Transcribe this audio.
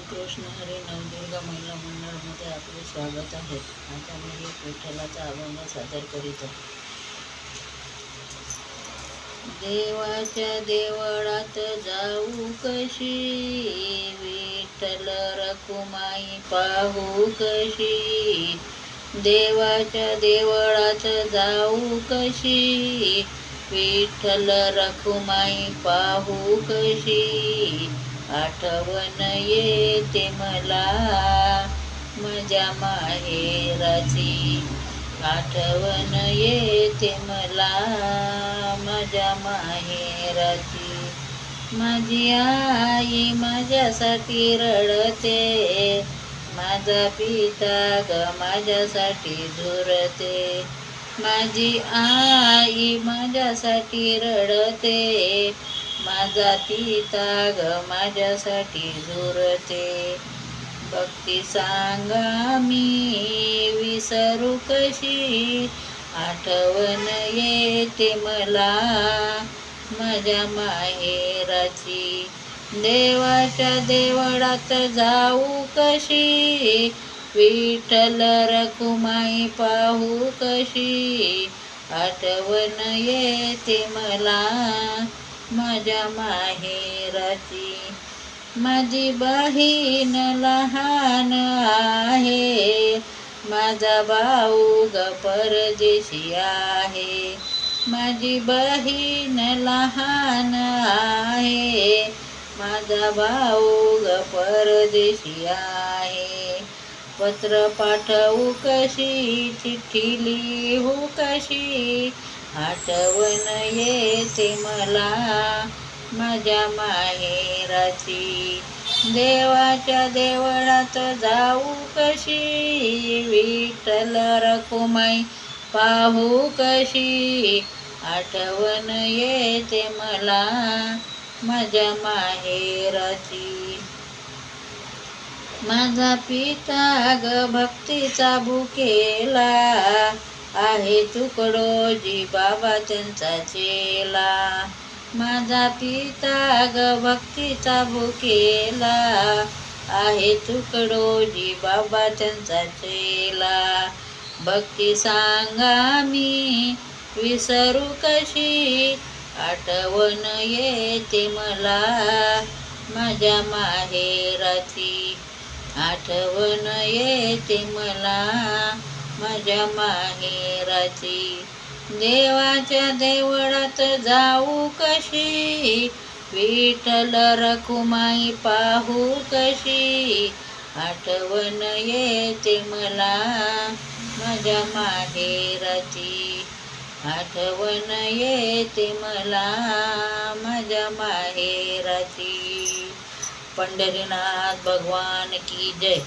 कृष्ण हरी नवदुर्गा महिला मंडळमध्ये आपले स्वागत आहे. आता मी एक विठ्ठलाचा अभंग सादर करीत आहे. देवाच्या देवळात जाऊ कशी, विठ्ठल रखुमाई पाहू कशी. देवाच्या देवळात जाऊ कशी, विठ्ठल रखुमाई पाहू कशी. आठवण येते मला माझ्या माहेराची, आठवण येते मला माझ्या माहेराची. माझी आई माझ्यासाठी रडते, माझा पिता ग माझ्यासाठी झुरते. माझी आई माझ्यासाठी रडते, माझा पिता ग माझ्यासाठी झुरते. भक्ती सांगा मी विसरू कशी, आठवण येते मला माझ्या माहेराची. देवाच्या देवळात जाऊ कशी, विठ्ठल रखुमाई पाहू कशी. आठवण येते मला माझ्या माहेराची. माझी बहीण लहान आहे, माझा भाऊ ग परदेशी आहे. माझी बहीण लहान आहे, माझा भाऊ ग परदेशी आहे. पत्र पाठवू कशी, चिठ्ठी लिहू कशी. आठवण येते मला माझ्या माहेराची. देवाच्या देवळात जाऊ कशी, विठ्ठल रखुमाई पाहू कशी. आठवण येते मला माझ्या माहेराची. माझा पिता ग भक्तीचा भुकेला आहे, तुकडोजी बाबा त्यांचा चेला. माझा पिता ग भक्तीचा भुकेला आहे, तुकडोजी बाबा त्यांचा चेला. भक्ती सांगा मी विसरू कशी, आठवण येते मला माझ्या माहेराची. आठवण येते मला माझ्या माहेराची. देवाच्या देवळात जाऊ कशी, विठ्ठल रखुमाई पाहू कशी. आठवण येते मला माझ्या माहेराची. आठवण येते मला माझ्या माहेराची. पंढरीनाथ भगवान की जय.